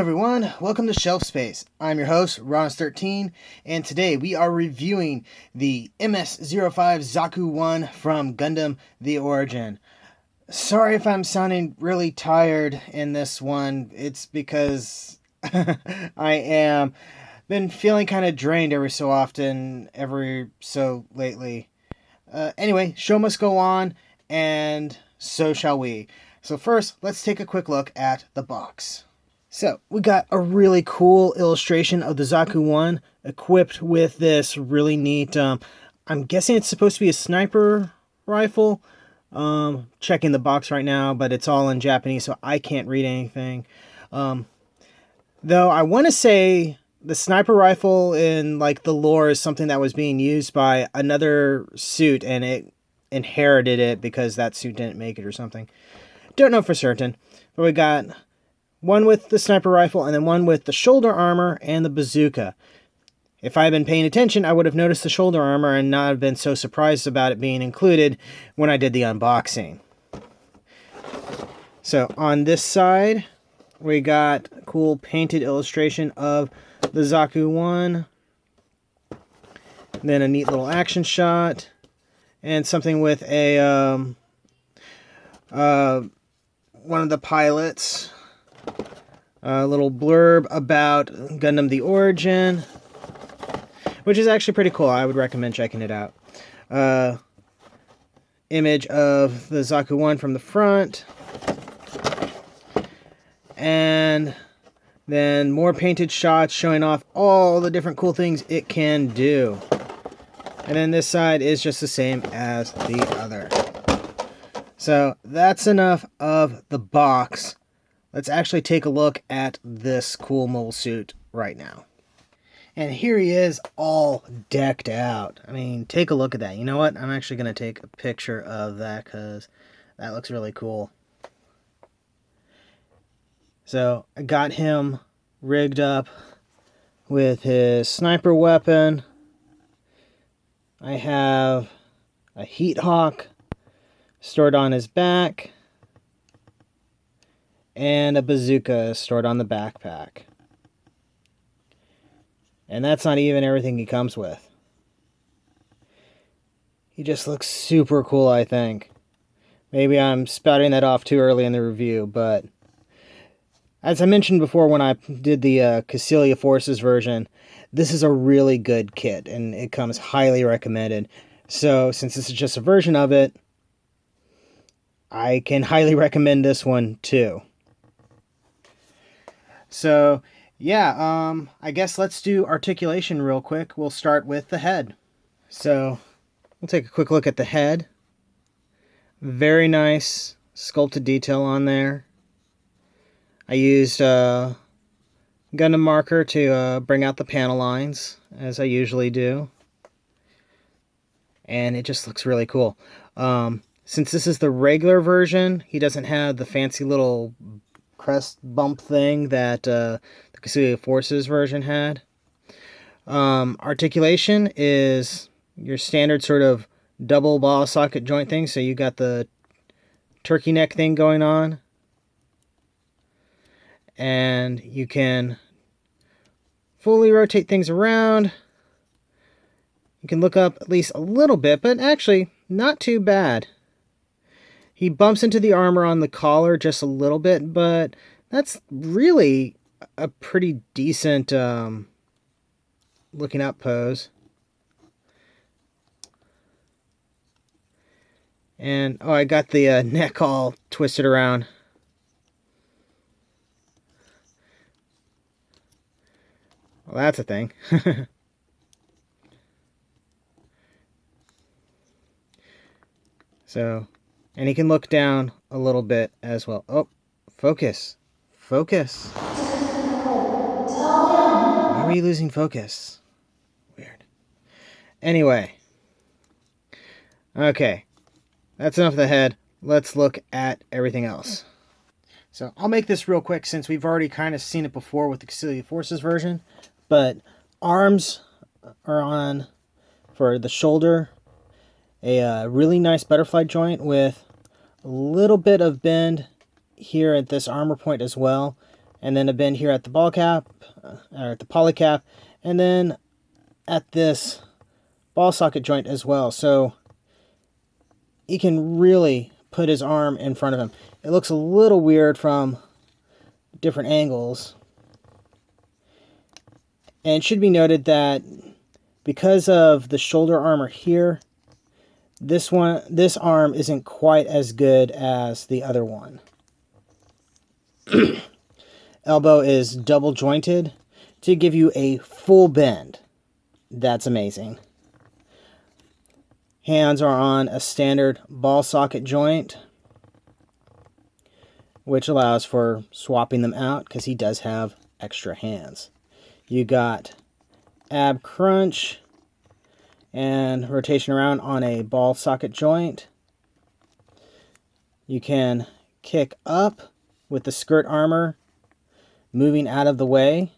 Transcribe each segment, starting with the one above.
everyone, welcome to Shelf Space. I'm your host, Ronus13, and today we are reviewing the MS-05 Zaku I from Gundam The Origin. Sorry if I'm sounding really tired in this one. It's because I am been feeling kind of drained every so often, every so lately. Anyway, show must go on, and so shall we. So first, let's take a quick look at the box. So, we got a really cool illustration of the Zaku I equipped with this really neat, I'm guessing it's supposed to be a sniper rifle. Checking the box right now, but it's all in Japanese, so I can't read anything. Though I want to say the sniper rifle in like the lore is something that was being used by another suit, and it inherited it because that suit didn't make it or something. Don't know for certain, but we got one with the sniper rifle, and then one with the shoulder armor and the bazooka. If I had been paying attention, I would have noticed the shoulder armor and not have been so surprised about it being included when I did the unboxing. So on this side, we got a cool painted illustration of the Zaku I. Then a neat little action shot. And something with a one of the pilots. A little blurb about Gundam The Origin, which is actually pretty cool. I would recommend checking it out. Image of the Zaku I from the front. And then more painted shots showing off all the different cool things it can do. And then this side is just the same as the other. So that's enough of the box. Let's actually take a look at this cool mobile suit right now. And here he is all decked out. I mean, take a look at that. You know what? I'm actually going to take a picture of that because that looks really cool. So I got him rigged up with his sniper weapon. I have a heat hawk stored on his back. And a bazooka stored on the backpack. And that's not even everything he comes with. He just looks super cool, I think. Maybe I'm spouting that off too early in the review, but as I mentioned before when I did the Cecilia Forces version, this is a really good kit, and it comes highly recommended. So, since this is just a version of it, I can highly recommend this one too. So, yeah, I guess let's do articulation real quick. We'll start with the head. So, we'll take a quick look at the head. Very nice sculpted detail on there. I used Gundam marker to bring out the panel lines, as I usually do. And it just looks really cool. Since this is the regular version, he doesn't have the fancy little crest bump thing that the Cecilia Forces version had. Articulation is your standard sort of double ball socket joint thing. So you got the turkey neck thing going on. And you can fully rotate things around. You can look up at least a little bit, but actually not too bad. He bumps into the armor on the collar just a little bit, but that's really a pretty decent looking up pose. And, oh, I got the neck all twisted around. Well, that's a thing. So, and he can look down a little bit as well. Oh, focus. Focus. Why are you losing focus? Weird. Anyway. Okay. That's enough of the head. Let's look at everything else. So I'll make this real quick since we've already kind of seen it before with the Cecilia Forces version. But arms are on for the shoulder. A really nice butterfly joint with a little bit of bend here at this armor point as well. and then a bend here at the ball cap, or at the poly cap, and then at this ball socket joint as well. So he can really put his arm in front of him. It looks a little weird from different angles. And it should be noted that because of the shoulder armor here, this arm isn't quite as good as the other one. Elbow is double jointed to give you a full bend. That's amazing. Hands are on a standard ball socket joint, which allows for swapping them out because he does have extra hands. You got ab crunch and rotation around on a ball socket joint. You can kick up with the skirt armor moving out of the way.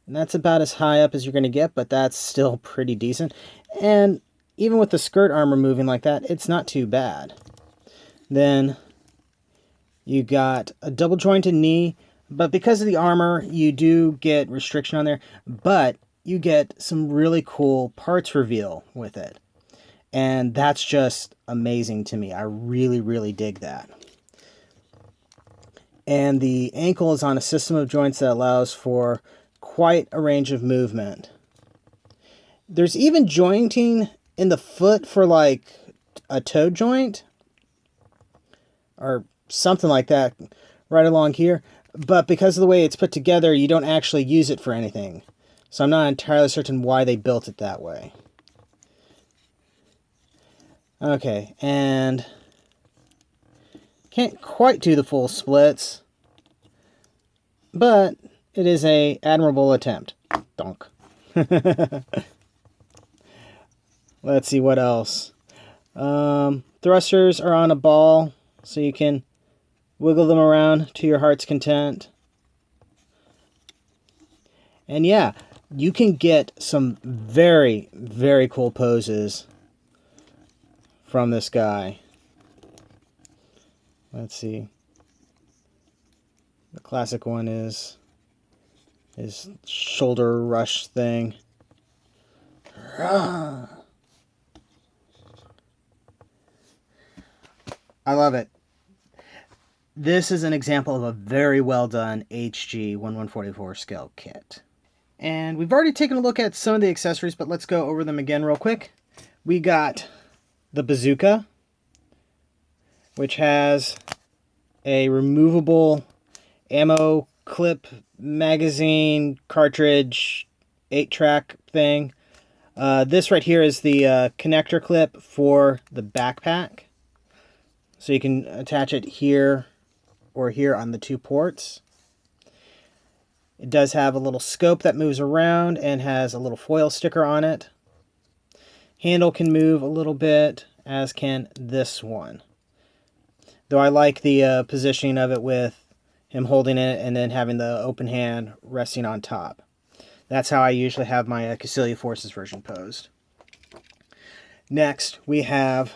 And that's about as high up as you're going to get, but that's still pretty decent. And even with the skirt armor moving like that, it's not too bad. Then you got a double jointed knee, but because of the armor, you do get restriction on there, but you get some really cool parts reveal with it. And that's just amazing to me. I really, really dig that. And the ankle is on a system of joints that allows for quite a range of movement. There's even jointing in the foot for like a toe joint or something like that right along here. But because of the way it's put together, you don't actually use it for anything. So I'm not entirely certain why they built it that way. Okay, and can't quite do the full splits, but it is an admirable attempt. Donk. Let's see what else. Thrusters are on a ball, so you can wiggle them around to your heart's content. And yeah, you can get some very, very cool poses from this guy. Let's see. The classic one is his shoulder rush thing. I love it. This is an example of a very well done HG 1144 scale kit. And we've already taken a look at some of the accessories, but let's go over them again real quick. We got the bazooka, which has a removable ammo clip, magazine, cartridge, 8-track thing. This right here is the connector clip for the backpack. So you can attach it here or here on the 2 ports. It does have a little scope that moves around and has a little foil sticker on it. Handle can move a little bit, as can this one. Though I like the positioning of it with him holding it and then having the open hand resting on top. That's how I usually have my Cassilia Forces version posed. Next, we have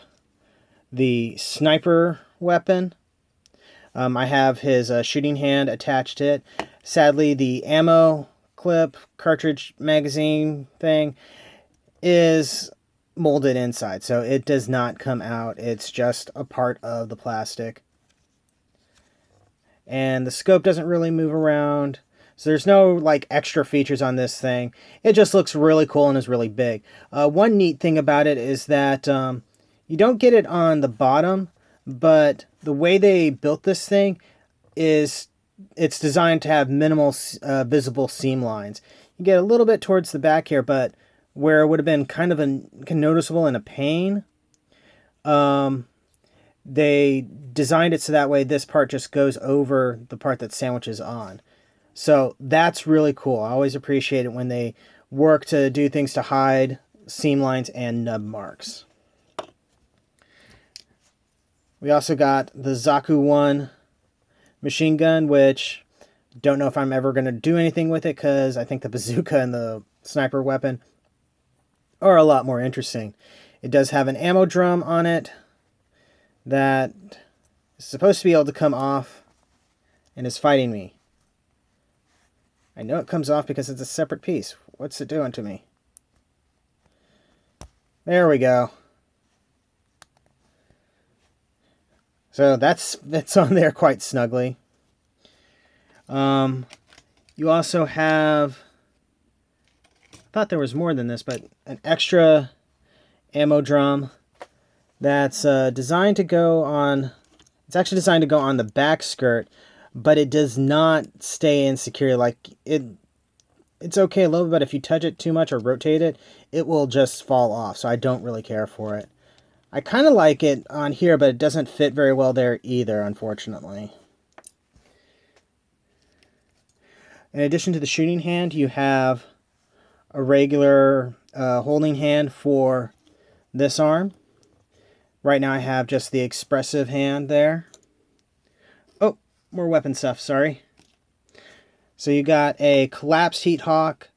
the sniper weapon. I have his shooting hand attached to it. Sadly, the ammo clip, cartridge, magazine thing is molded inside, so it does not come out. It's just a part of the plastic. And the scope doesn't really move around, so there's no like extra features on this thing. It just looks really cool and is really big. One neat thing about it is that you don't get it on the bottom, but the way they built this thing is it's designed to have minimal visible seam lines. You get a little bit towards the back here, but where it would have been kind of noticeable in a pane, they designed it so that way this part just goes over the part that sandwiches on. So that's really cool. I always appreciate it when they work to do things to hide seam lines and nub marks. We also got the Zaku I machine gun, which don't know if I'm ever going to do anything with it because I think the bazooka and the sniper weapon are a lot more interesting. It does have an ammo drum on it that is supposed to be able to come off and is fighting me. I know it comes off because it's a separate piece. What's it doing to me? There we go. So that's on there quite snugly. You also have, I thought there was more than this, but an extra ammo drum that's designed to go on, it's actually designed to go on the back skirt, but it does not stay in securely. Like, it's okay a little bit, but if you touch it too much or rotate it, it will just fall off, so I don't really care for it. I kind of like it on here, but it doesn't fit very well there either, unfortunately. In addition to the shooting hand, you have a regular holding hand for this arm. Right now I have just the expressive hand there. Oh, more weapon stuff, sorry. So you got a collapsed heat hawk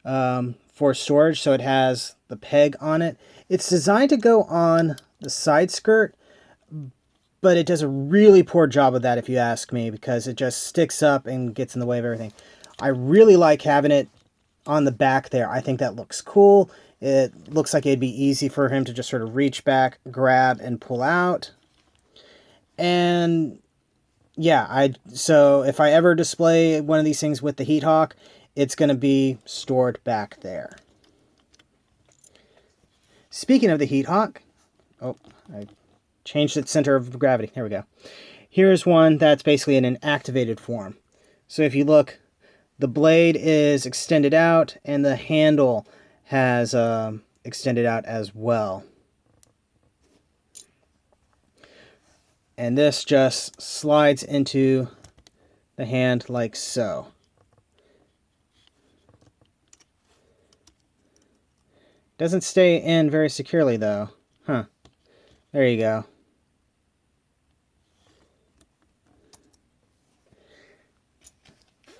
for storage, so it has the peg on it. It's designed to go on the side skirt, but it does a really poor job of that, if you ask me, because it just sticks up and gets in the way of everything. I really like having it on the back there. I think that looks cool. It looks like it'd be easy for him to just sort of reach back, grab, and pull out. And yeah, so if I ever display one of these things with the heat hawk, it's going to be stored back there. Speaking of the heat hawk, oh, I changed its center of gravity. There we go. Here's one that's basically in an activated form. So if you look, the blade is extended out and the handle has extended out as well. And this just slides into the hand like so. Doesn't stay in very securely though. Huh. There you go.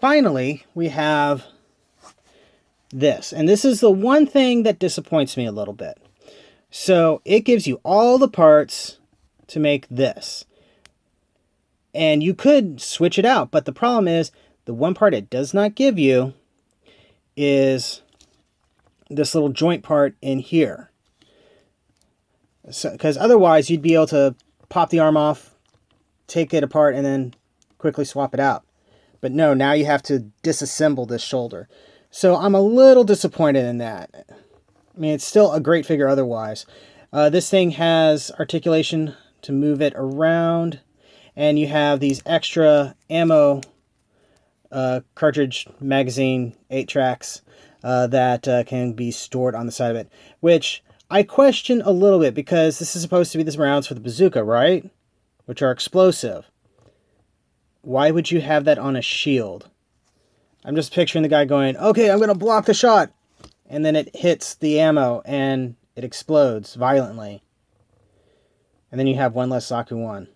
Finally, we have this. And this is the one thing that disappoints me a little bit. So it gives you all the parts to make this. And you could switch it out, but the problem is the one part it does not give you is this little joint part in here. So, because otherwise you'd be able to pop the arm off, take it apart, and then quickly swap it out. But no, now you have to disassemble this shoulder. So I'm a little disappointed in that. I mean, it's still a great figure otherwise. This thing has articulation to move it around. And you have these extra ammo cartridge magazine 8 tracks that can be stored on the side of it. Which I question a little bit because this is supposed to be the rounds for the bazooka, right? Which are explosive. Why would you have that on a shield? I'm just picturing the guy going, okay, I'm going to block the shot. And then it hits the ammo and it explodes violently. And then you have one less Zaku I.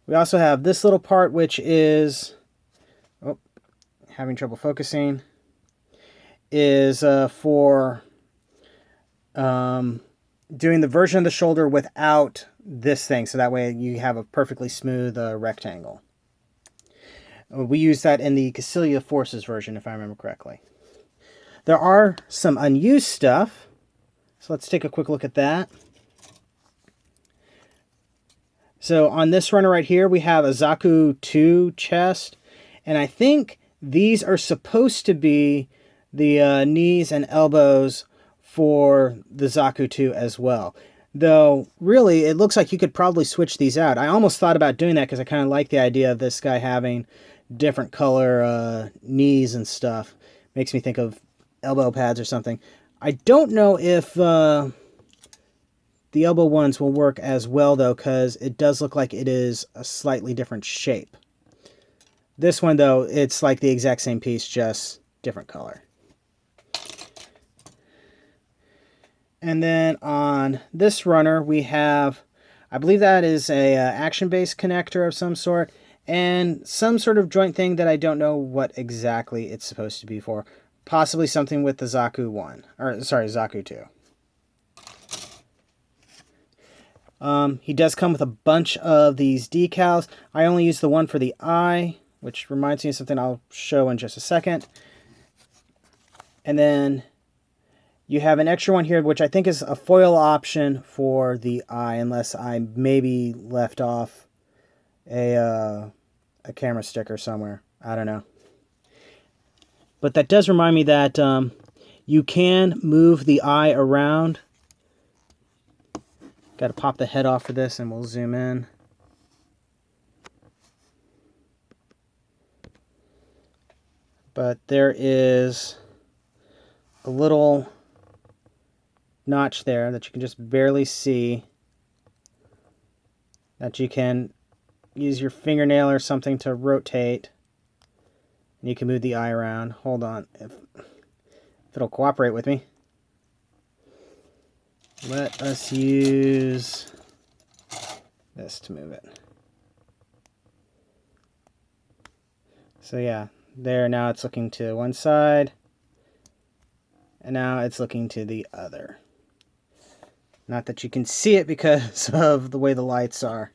We also have this little part, which is, oh, having trouble focusing, is for doing the version of the shoulder without this thing. So that way you have a perfectly smooth rectangle. We use that in the Cassilia Forces version, if I remember correctly. There are some unused stuff. So let's take a quick look at that. So on this runner right here, we have a Zaku II chest. And I think these are supposed to be the knees and elbows for the Zaku II as well. Though, really, it looks like you could probably switch these out. I almost thought about doing that because I kind of like the idea of this guy having different color knees and stuff. Makes me think of elbow pads or something. I don't know if the elbow ones will work as well, though, because it does look like it is a slightly different shape. This one, though, it's like the exact same piece, just different color. And then on this runner, we have, I believe that is a action-based connector of some sort, and some sort of joint thing that I don't know what exactly it's supposed to be for. Possibly something with the Zaku I, or sorry, Zaku II. He does come with a bunch of these decals. I only use the one for the eye, which reminds me of something I'll show in just a second. And then you have an extra one here, which I think is a foil option for the eye, unless I maybe left off a camera sticker somewhere. I don't know. But that does remind me that you can move the eye around. Got to pop the head off for this, and we'll zoom in. But there is a little notch there that you can just barely see, that you can use your fingernail or something to rotate, and you can move the eye around. Hold on, if it'll cooperate with me. Let us use this to move it. So yeah, there, now it's looking to one side, and now it's looking to the other. Not that you can see it because of the way the lights are.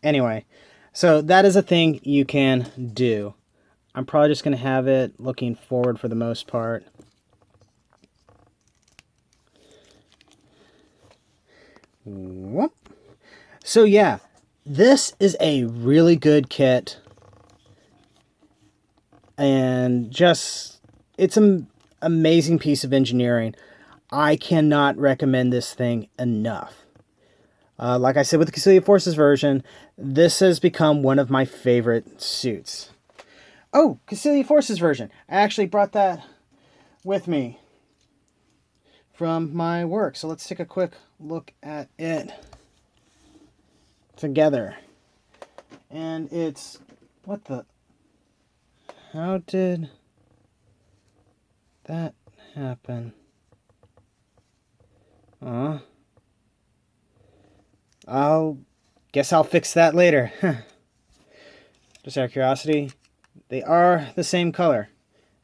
Anyway, so that is a thing you can do. I'm probably just going to have it looking forward for the most part. Whoop. So yeah, this is a really good kit. And just, it's an amazing piece of engineering. I cannot recommend this thing enough. Like I said with the Cassilia Forces version, this has become one of my favorite suits. Oh, Cassilia Forces version. I actually brought that with me from my work. So let's take a quick look at it together. And it's, what the, how did that happen? Guess I'll fix that later. Just out of curiosity, they are the same color.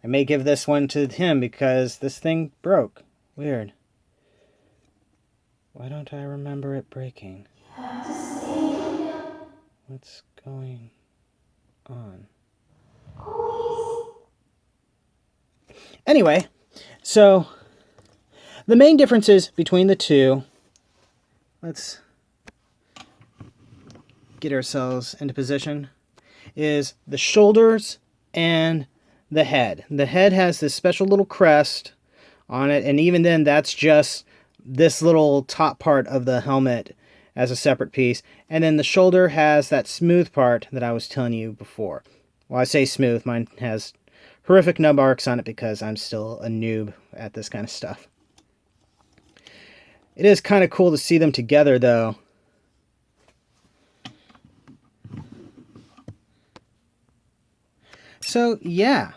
I may give this one to him because this thing broke. Weird. Why don't I remember it breaking? What's going on? Anyway, so the main differences between the two, let's get ourselves into position, is the shoulders and the head. The head has this special little crest on it, and even then that's just this little top part of the helmet as a separate piece. And then the shoulder has that smooth part that I was telling you before. Well, I say smooth, mine has horrific nub arcs on it because I'm still a noob at this kind of stuff. It is kind of cool to see them together though. So yeah,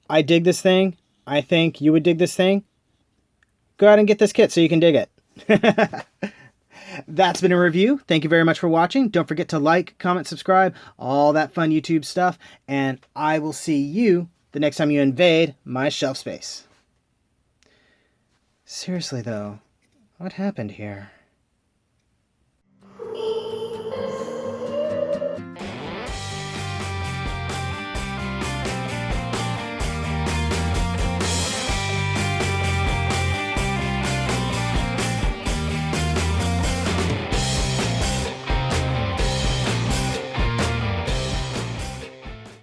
I dig this thing. I think you would dig this thing. Go out and get this kit so you can dig it. That's been a review. Thank you very much for watching. Don't forget to like, comment, subscribe, all that fun YouTube stuff. And I will see you the next time you invade my shelf space. Seriously though, what happened here?